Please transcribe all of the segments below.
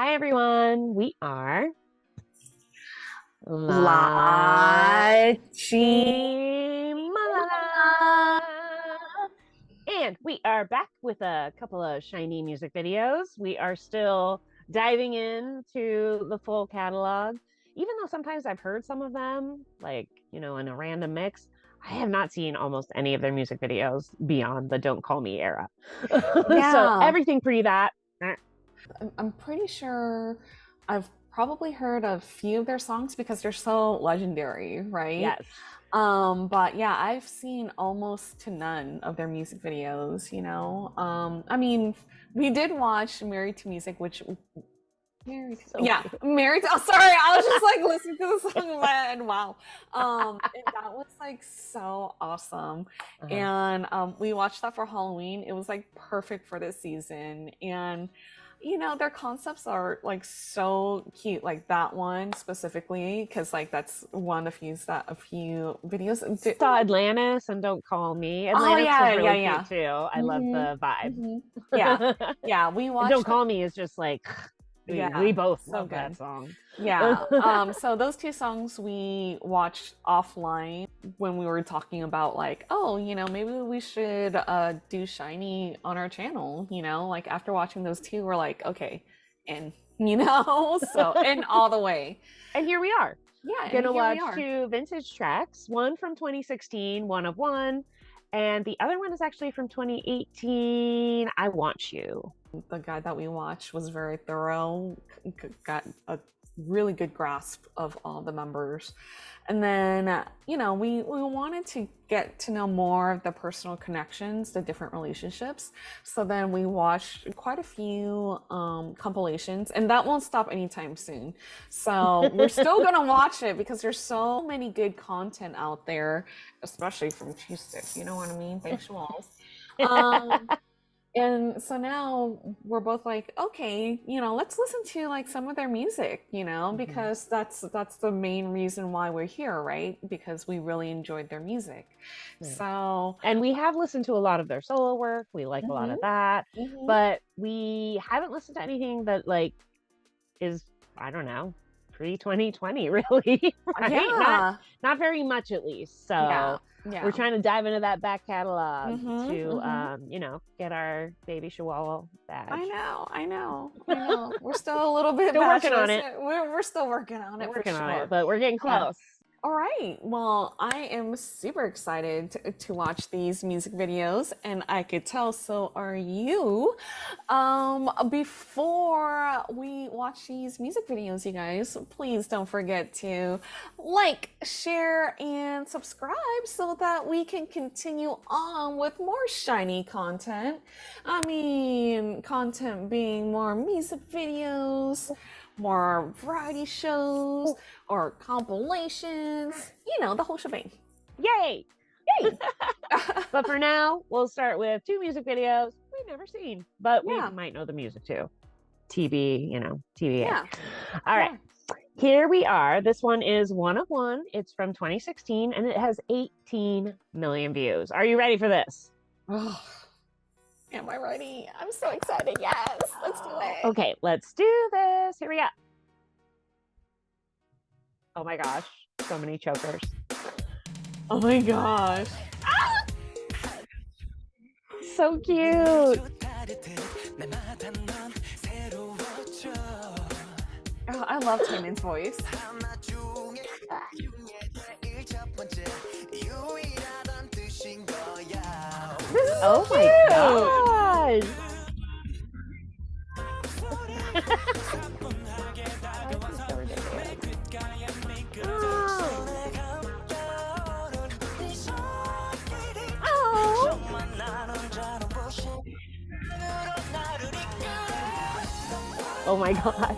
Hi, everyone. We are LaChiMoLaLa. LaChiMoLaLa. And we are back with a couple of SHINee music videos. We are still diving into the full catalog. Even though sometimes I've heard some of them, like, in a random mix, I have not seen almost any of their music videos beyond the Don't Call Me era. So Yeah, everything pre that, I'm pretty sure I've probably heard a few of their songs because they're so legendary, right? yes. But yeah, I've seen almost to none of their music videos. I mean, we did watch Married to Music, which So yeah, cute. Married to, oh, sorry, I was just like listening to the song in my head. Wow. And that was like so awesome. Uh-huh. And we watched that for Halloween. It was like perfect for this season. And their concepts are like so cute, like that one specifically, because like that's one of a few videos. Saw Atlantis and Don't Call Me. Oh Atlantis yeah, was yeah, really yeah. cute too. I love Mm-hmm. the vibe. Mm-hmm. Yeah, yeah. We And Don't watched Call Me is just like we Yeah, both so love that good. song. Yeah. So those two songs we watched offline when we were talking about like, oh, maybe we should do SHINee on our channel, like after watching those two, we're like, okay, and so and all the way. And here we are. Yeah, and Gonna here we watch are. two vintage tracks, one from 2016, One of One, and the other one is actually from 2018, I Want You. The guide that we watched was very thorough, got a really good grasp of all the members. And then, we wanted to get to know more of the personal connections, the different relationships. So then we watched quite a few compilations, and that won't stop anytime soon. So we're still going to watch it because there's so many good content out there, especially from Cheese. You know what I mean? Thanks, Schmalls. And so now we're both like, okay, let's listen to like some of their music, because that's the main reason why we're here, right? Because we really enjoyed their music. Yeah. So, and we have listened to a lot of their solo work. We like a lot of that, but we haven't listened to anything that like is, I don't know, pre-2020 really, right? yeah, Not very much at least. So yeah. we're trying to dive into that back catalog Mhm, to mhm. get our baby Chihuahua badge. I know. We're still a little bit Still working on bachelors. it. We're still working on it for Working on sure. it, but we're getting Yeah. close. All right. Well, I am super excited to watch these music videos, and I could tell so are you. Before we watch these music videos, you guys, please don't forget to like, share, and subscribe so that we can continue on with more SHINee content. I mean, content being more music videos, more variety shows, or compilations, the whole shebang. Yay! Yay! But for now, we'll start with two music videos we've never seen, but Yeah. we might know the music too. TB, TBA. Yeah. All right. Here we are. This one is One of One. It's from 2016 and it has 18 million views. Are you ready for this? Oh, am I ready? I'm so excited. Yes, let's do it. Okay, let's do this. Here we go. Oh my gosh, so many chokers. Oh my gosh. Ah! So cute. Oh, I love Taemin's voice. This is so my gosh. Oh my gosh.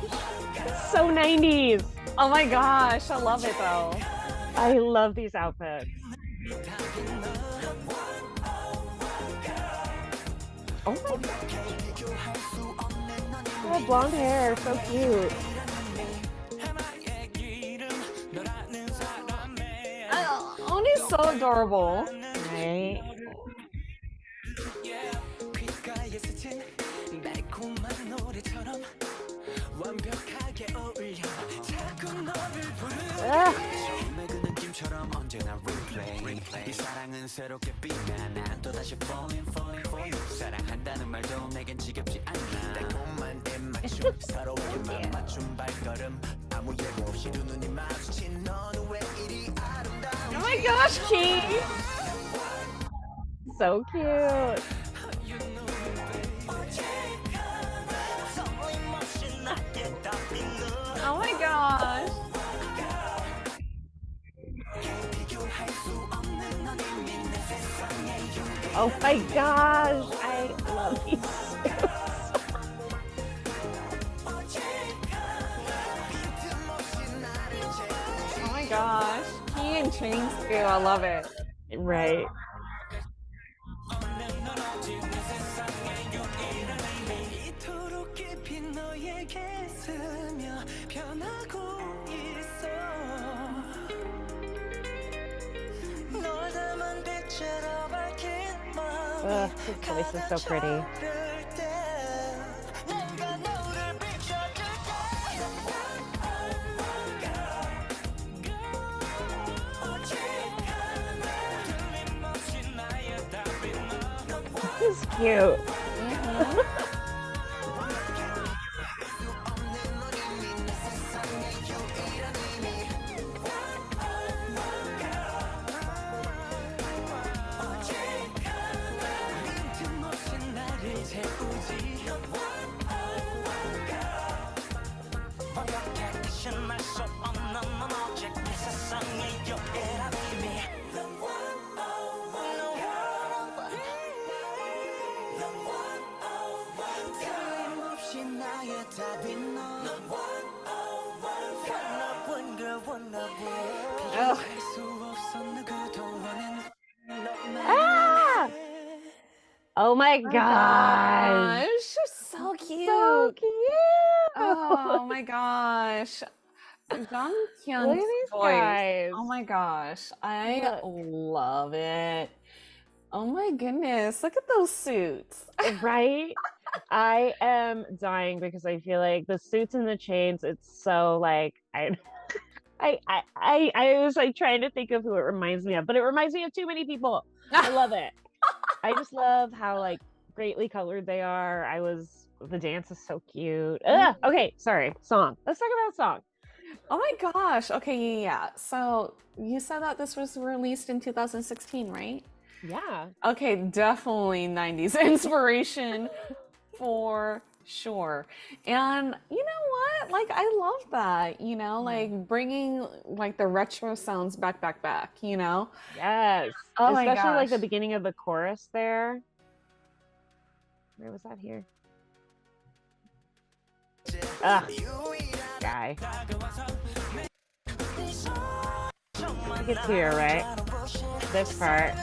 So 90s. Oh my gosh, I love it though. I love these outfits. Oh my gosh. Oh, blonde hair, so cute. Oh, he's so adorable. Right? 새롭게 빛나 또다시 falling falling for you 사랑한다는 말도 내겐 지겹지 않아 달콤한 입맞춤 서로에게만 맞춘 발걸음 아무 예고 없이 두 눈이 마주친 너는 왜 이리 아름다워 Oh my gosh, Key! So cute. Oh my gosh! Oh my gosh, I love these suits. Oh my gosh. Key and chains too, I love it. Right. 이토록 깊이 너에게 스며 변하고 있어 널 담은 빛으로 밝힌 Ugh, his voice is so pretty. 내가 너를 비춰줄게 틀림없이 나의 답이 너 He's cute. Ah! Oh my gosh. She's so cute. So cute. Oh my gosh. Jung Look at Kyung's these voice. guys. Oh my gosh. I love it. Oh my goodness. Look at those suits. Right? I am dying because I feel like the suits and the chains, it's so like I was like trying to think of who it reminds me of, but it reminds me of too many people. I love it. I just love how like greatly colored they are. The dance is so cute. Ugh, okay, sorry. Song. Let's talk about song. Oh my gosh. Okay, yeah. So you said that this was released in 2016, right? Yeah. Okay, definitely 90s inspiration for sure. And you know what? Like I love that, like bringing like the retro sounds back, you know? Yes. Oh my Especially like the gosh. beginning of the chorus there. Where was that here? Ugh, guy. I think it's here, right? This part.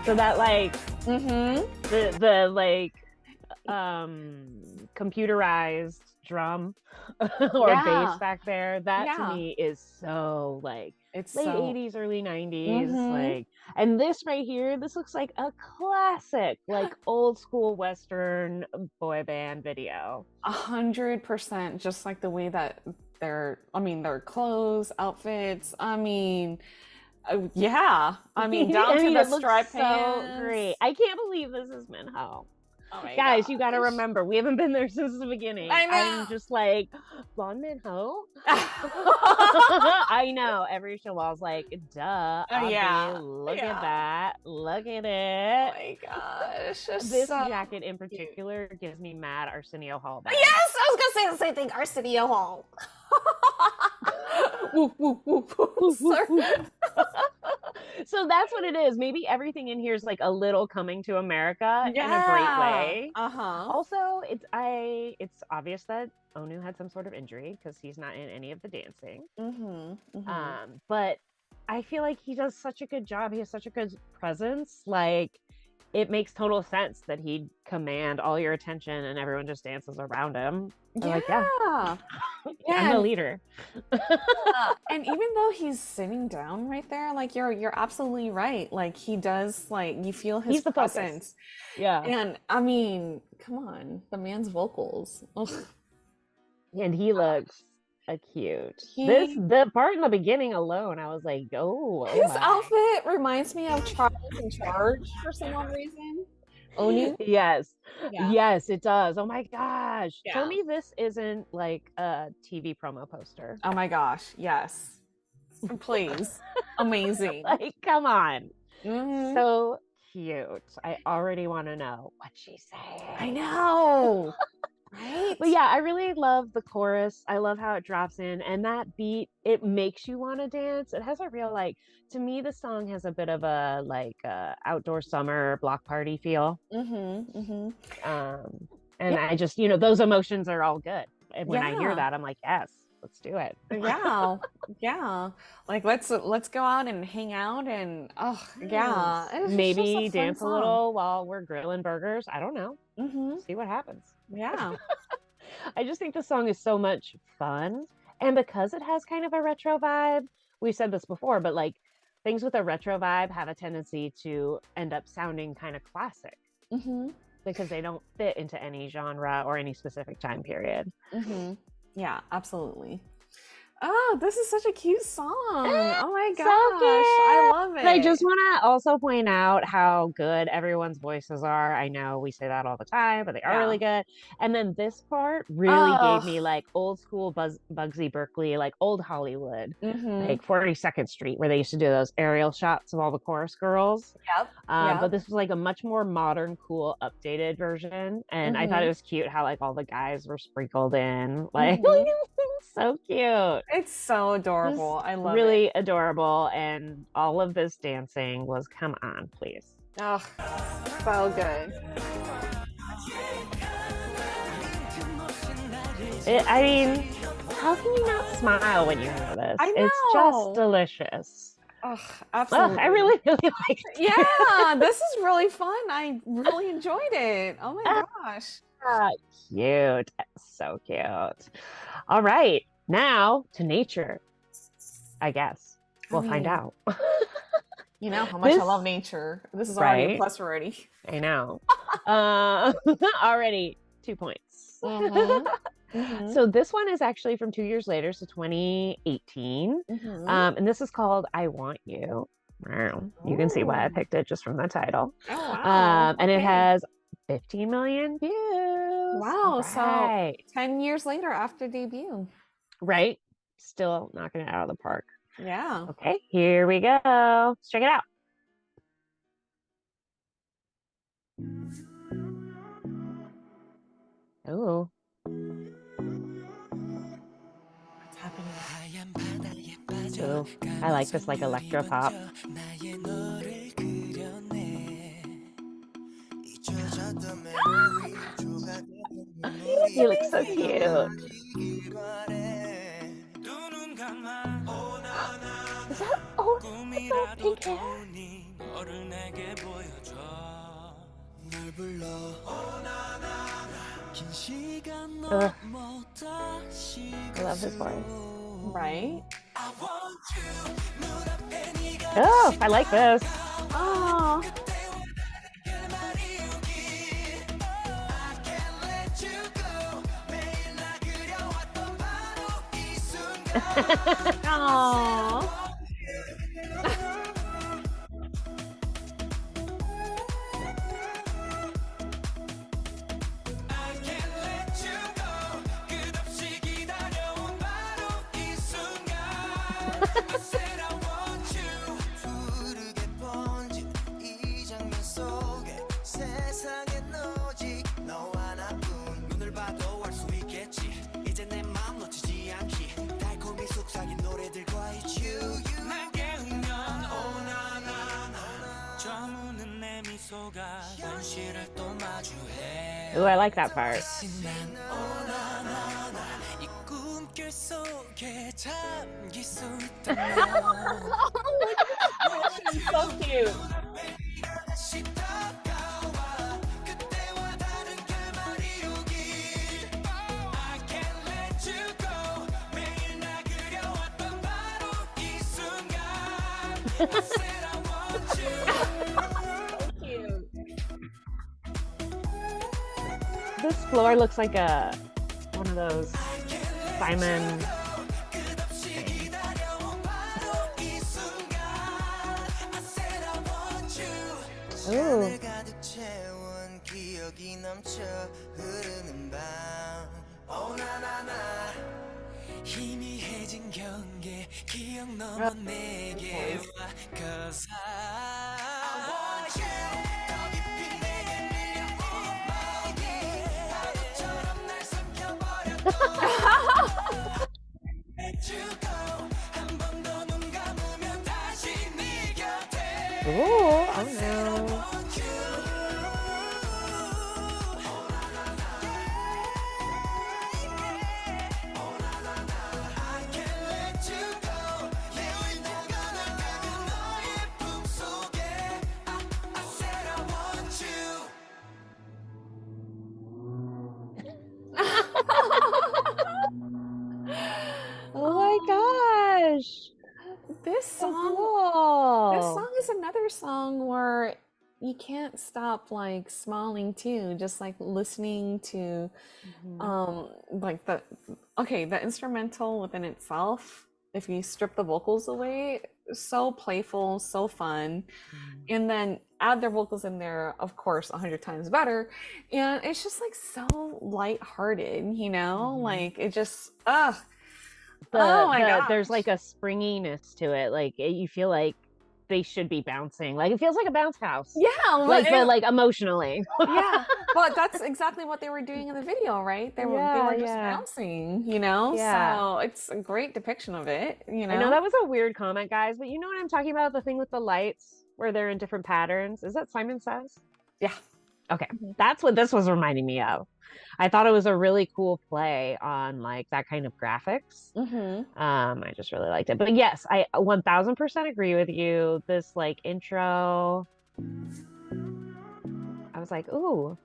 So that like the like computerized drum or bass back there, that to me is so like It's late so 80s, early 90s. Like, and this right here, this looks like a classic, like old school Western boy band video. 100%, just like the way that their clothes, outfits, yeah. Down to the striped pants. So great. I can't believe this is Minho. Oh my Guys, you got to gosh. remember, we haven't been there since the beginning. I know. I'm just like, blonde Minho? I know. Every show I was like, duh. Yeah. Look Yeah. at that. Look at Oh it. my gosh. This so jacket in particular gives me mad Arsenio Hall vibes. Yes, I was gonna say the same thing. Arsenio Hall. Woo, woo, woo, woo. Sorry. So that's what it is. Maybe everything in here is like a little Coming to America in a great way. Also, it's obvious that Onu had some sort of injury because he's not in any of the dancing. But I feel like he does such a good job. He has such a good presence. Like, it makes total sense that he'd command all your attention and everyone just dances around him. They're like, yeah, I'm the leader. And even though he's sitting down right there, like you're absolutely right. Like he does, like you feel his presence. Yeah. And I mean, come on, the man's vocals. Ugh. And he looks cute. He- The part in the beginning alone, I was like, oh His my. outfit reminds me of Charles in Charge for some odd reason. Oni? Yes. Yeah. Yes, it does. Oh my gosh. Yeah. Tell me this isn't like a TV promo poster. Oh my gosh, yes. Please. Amazing. Like, come on. Mhm. So cute. I already want to know what she's saying. I know. Right? But yeah, I really love the chorus. I love how it drops in, and that beat, it makes you want to dance. It has a real, like, to me, the song has a bit of a like outdoor summer block party feel. Mm-hmm. Mm-hmm. And Yeah. I just, those emotions are all good. And when I hear Yeah. that, I'm like, yes, let's do it. Yeah. Yeah. Like let's go out and hang out and yeah. It's just Maybe a fun dance a song. little while we're grilling burgers. I don't know. Mm-hmm. See what happens. Yeah. I just think the song is so much fun. And because it has kind of a retro vibe, we've said this before, but like things with a retro vibe have a tendency to end up sounding kind of classic Mm-hmm. because they don't fit into any genre or any specific time period. Mm-hmm. Yeah, absolutely. Oh, this is such a cute song. Oh my So gosh. cute. I love it. And I just want to also point out how good everyone's voices are. I know we say that all the time, but they are really good. And then this part really gave me like old school Bugsy Berkeley, like old Hollywood, like 42nd Street, where they used to do those aerial shots of all the chorus girls. Yep. But this was like a much more modern, cool, updated version. And I thought it was cute how like all the guys were sprinkled in. Like, so cute. It's so adorable. I love really it. adorable, and all of this dancing was, come on, please. Oh, so good. I mean, how can you not smile when you hear this? I It's know. just delicious. Oh, absolutely. I really, really liked it. Yeah, this is really fun. I really enjoyed it. Oh my gosh. Cute. So cute. All right. Now to nature, I guess. We'll find out. You know how much I love nature. This is already a plus already. I know. Already 2 points. So this one is actually from 2 years later, so 2018. And this is called I Want You. Wow. You can see why I picked it just from the title. Oh, wow. And it has 15 million views. Wow. Right. So 10 years later after debut. Right. Still knocking it out of the park. Yeah. Okay, here we go. Let's check it out. Oh. What's happening? Oh, I like this like electro pop. He looks so cute. Is that pink hair? I love his voice. Right? Oh, I like this. Oh. Aww. Ooh, I like that part. She's so cute. This floor looks like one of those Simon 시간을 가득 채운 기억이 넘쳐 흐르는 밤 오나나나 희미해진 경계 기억 넘어 내게 와 Cause I want you 더 깊이 내게 밀려온 마음이 파도처럼 날 삼켜버렸던 Let you go 한 번 더 눈 감으면 다시 네 곁에 Ooh, oh no. Oh my gosh. This So song, this cool. song is another song where you can't stop like smiling too, just like listening to like the instrumental within itself, if you strip the vocals away, so playful, so fun. And then add their vocals in there, of course, 100 times better. And it's just like so lighthearted, you know? Like it just oh my gosh. There's like a springiness to it. Like you feel like they should be bouncing. Like it feels like a bounce house. Yeah, Like but like emotionally. yeah, but that's exactly what they were doing in the video, right? They were just bouncing, you know? Yeah. So it's a great depiction of it, you know? I know that was a weird comment, guys, but you know what I'm talking about? The thing with the lights where they're in different patterns. Is that Simon Says? Yeah. Okay. That's what this was reminding me of. I thought it was a really cool play on like that kind of graphics. I just really liked it. But yes, I 1000% agree with you. This like intro, I was like, ooh.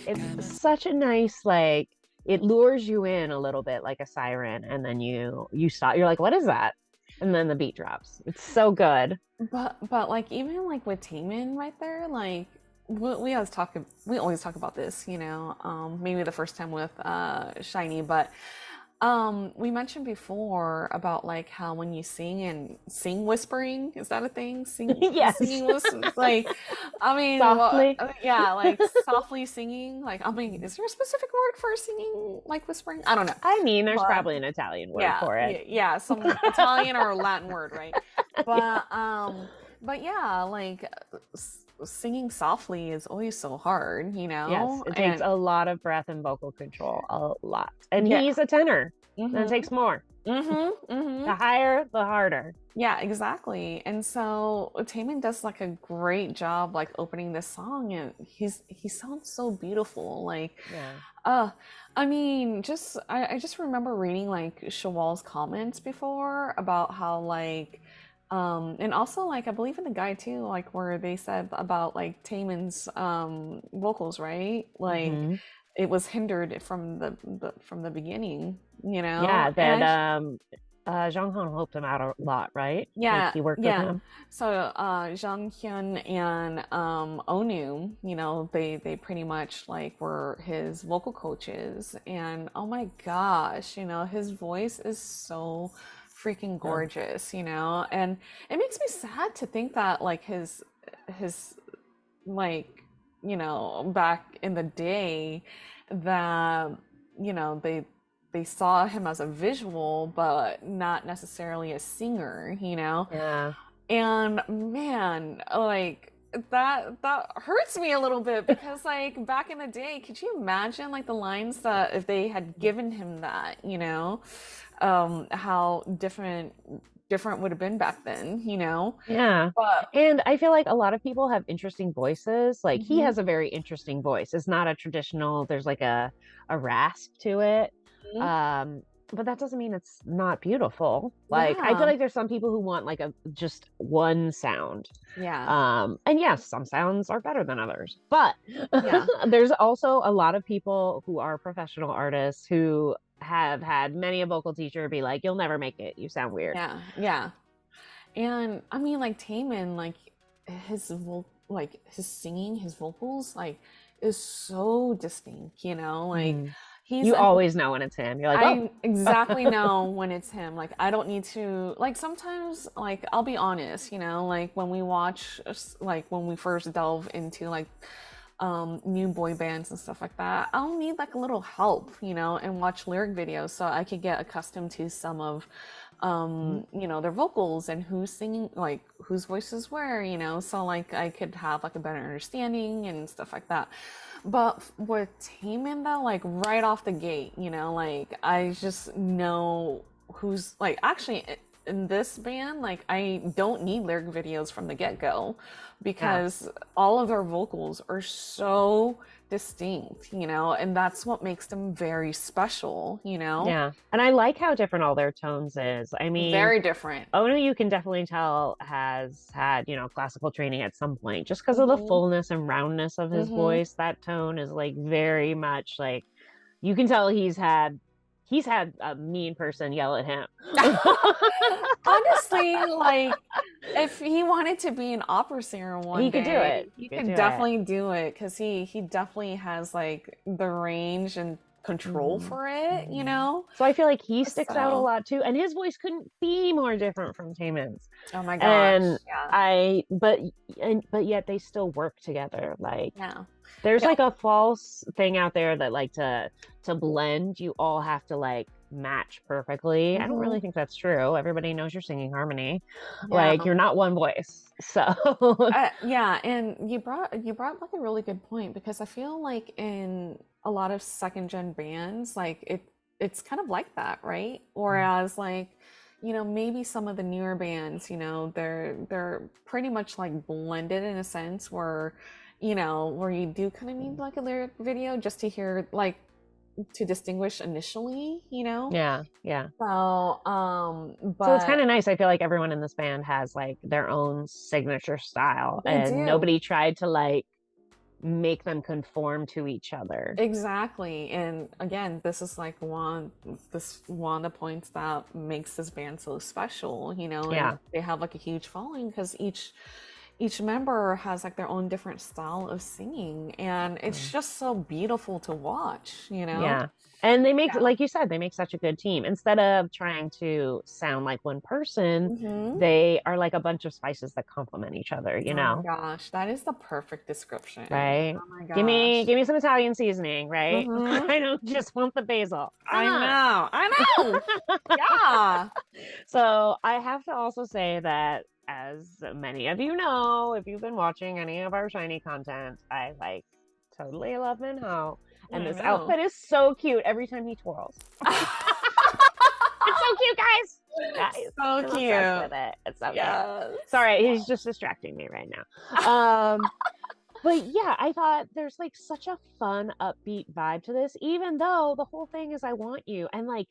It's such a nice like it lures you in a little bit like a siren, and then you stop. You're like, what is that? And then the beat drops. It's so good. But like even like with Taemin right there, like we always talk about this, you know, maybe the first time with SHINee, but we mentioned before about like how when you sing whispering, is that a thing? Yes. Singing whispering, like I mean Softly. yeah, like softly singing, like I mean, is there a specific word for singing like whispering? I don't know. I mean, there's probably an Italian word for it. Yeah, some Italian or Latin word, right? But yeah, like singing softly is always so hard, you know? Yes, it takes a lot of breath and vocal control, a lot. And he's a tenor, and it takes more. The higher, the harder. Yeah, exactly. And so Taemin does like a great job like opening this song, and he sounds so beautiful. Like I mean, I just remember reading like Shawwal's comments before about how like and also like I believe in the guide too, like where they said about like Taemin's vocals, right? Like it was hindered from the beginning, you know? Yeah, that Jonghyun helped him out a lot, right? Yeah, like he worked with him. So Jonghyun and Onu, you know, they pretty much like were his vocal coaches, and oh my gosh, you know, his voice is so freaking gorgeous, you know, and it makes me sad to think that like his like, you know, back in the day that, you know, they saw him as a visual but not necessarily a singer, you know. And man, like that hurts me a little bit because like back in the day, could you imagine like the lines that if they had given him that, you know, how different would have been back then, you know? And I feel like a lot of people have interesting voices. Like he has a very interesting voice. It's not a traditional, there's like a rasp to it. But that doesn't mean it's not beautiful. Like I feel like there's some people who want like just one sound. And yes, some sounds are better than others, but there's also a lot of people who are professional artists who have had many a vocal teacher be like, you'll never make it, you sound weird. And I mean like Taemin, like his singing, his vocals like is so distinct, you know, like You always know when it's him. You're like, oh. I exactly know when it's him. Like, I don't need to, like, sometimes, like, I'll be honest, you know, like when we watch, like when we first delve into like new boy bands and stuff like that, I'll need like a little help, you know, and watch lyric videos so I could get accustomed to some of you know, their vocals and who's singing, like whose voices were, you know, so like I could have like a better understanding and stuff like that. But with Taemin though, like right off the gate, you know, like I just know who's like actually in this band, like I don't need lyric videos from the get-go because all of their vocals are so distinct, you know, and that's what makes them very special, you know? Yeah. And I like how different all their tones is. I mean, Very different. Ono, you can definitely tell has had, you know, classical training at some point just because of the fullness and roundness of his voice. That tone is like very much like you can tell he's had a mean person yell at him. Honestly, like if he wanted to be an opera singer one he day, could do it. He could definitely do it because he definitely has like the range and control for it, you know? So I feel like he sticks out a lot too, and his voice couldn't be more different from Taemin's. Oh my gosh. And yeah. but yet they still work together. Like there's Yeah. like a false thing out there that like to blend, you all have to like match perfectly. I don't really think that's true. Everybody knows you're singing harmony. Like you're not one voice. So yeah, and you brought like a really good point because I feel like in a lot of second gen bands, like it's kind of like that, right? Whereas like, you know, maybe some of the newer bands, you know, they're pretty much like blended in a sense where, you know, where you do kind of need like a lyric video just to hear like to distinguish initially, you know? yeah. So So it's kind of nice. I feel like everyone in this band has like their own signature style, and nobody tried to like make them conform to each other. Exactly. And again, this is like one of the points that makes this band so special, you know? And they have like a huge following because each member has like their own different style of singing, and it's just so beautiful to watch, you know? And they make, like you said, they make such a good team. Instead of trying to sound like one person, they are like a bunch of spices that complement each other, you know? Oh my gosh, that is the perfect description. Right? Oh my gosh. Give me some Italian seasoning, right? I don't just want the basil. I know. Yeah. So I have to also say that, as many of you know, if you've been watching any of our SHINee content, I like totally love Minho. And this outfit is so cute every time he twirls. It's so cute, guys. So cute. With it. It's so cute. Sorry, he's just distracting me right now. But yeah, I thought there's like such a fun, upbeat vibe to this, even though the whole thing is I want you. And like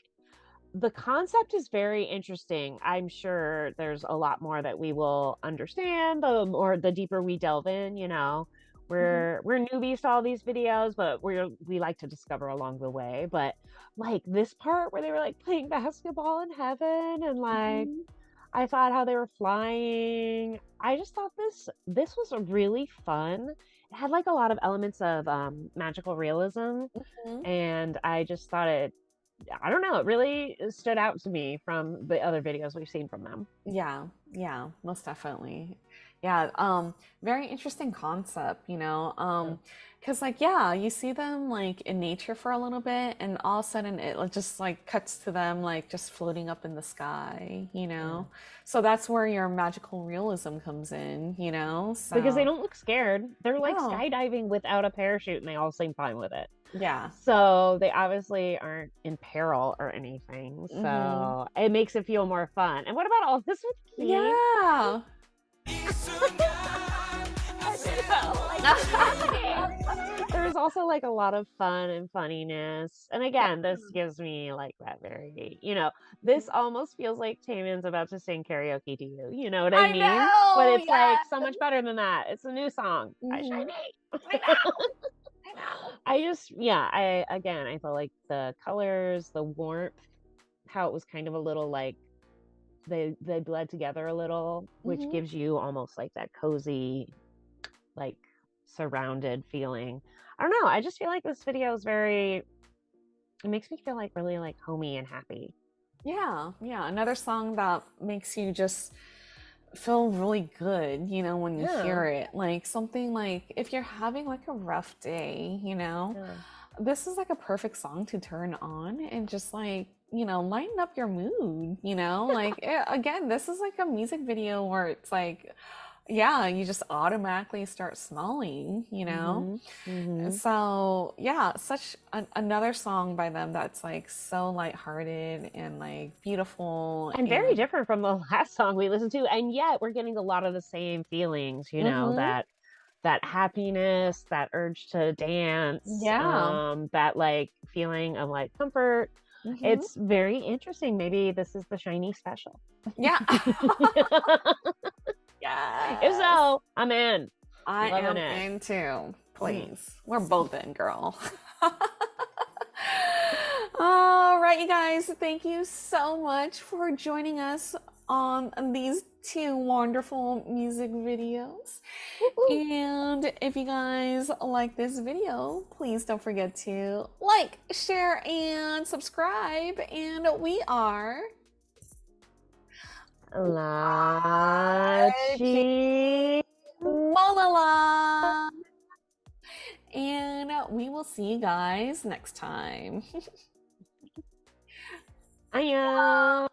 the concept is very interesting. I'm sure there's a lot more that we will understand or the deeper we delve in, you know. We're newbies to all these videos, but we like to discover along the way. But like this part where they were like playing basketball in heaven, and like I thought how they were flying. I just thought this was a really fun. It had like a lot of elements of magical realism, and I just thought I don't know, it really stood out to me from the other videos we've seen from them. Yeah, most definitely. Yeah, very interesting concept, you know, because like, you see them like in nature for a little bit, and all of a sudden it just like cuts to them like just floating up in the sky, you know. So that's where your magical realism comes in, you know. So, because they don't look scared. They're like skydiving without a parachute, and they all seem fine with it. Yeah. So they obviously aren't in peril or anything. So it makes it feel more fun. And what about all this with Keith? Yeah. There's also like a lot of fun and funniness. And again, this gives me like that very, you know, this almost feels like Taemin's about to sing karaoke to you. You know what I mean? Know, but it's like so much better than that. It's a new song. By SHINee. I know. I felt like the colors, the warmth, how it was kind of a little like they bled together a little, which gives you almost like that cozy, like surrounded feeling. I don't know. I just feel like this video is very It makes me feel like really like homey and happy. Yeah, yeah. Another song that makes you just feel really good, you know, when you hear it. Like something like if you're having like a rough day, you know, this is like a perfect song to turn on and just like, you know, lighten up your mood, you know? Like again, this is like a music video where it's like, yeah, you just automatically start smiling, you know? So, yeah, such another song by them that's like so lighthearted and like beautiful and very different from the last song we listened to, and yet we're getting a lot of the same feelings, you know, that happiness, that urge to dance, that like feeling of like comfort. It's very interesting. Maybe this is the SHINee special. Yeah. Yeah. If so, I'm in. I am in too. Please. We're both in, girl. All right, you guys. Thank you so much for joining us on these two wonderful music videos. And if you guys like this video, please don't forget to like, share, and subscribe. And we are LaChiMoLaLa. And we will see you guys next time. Annyeong.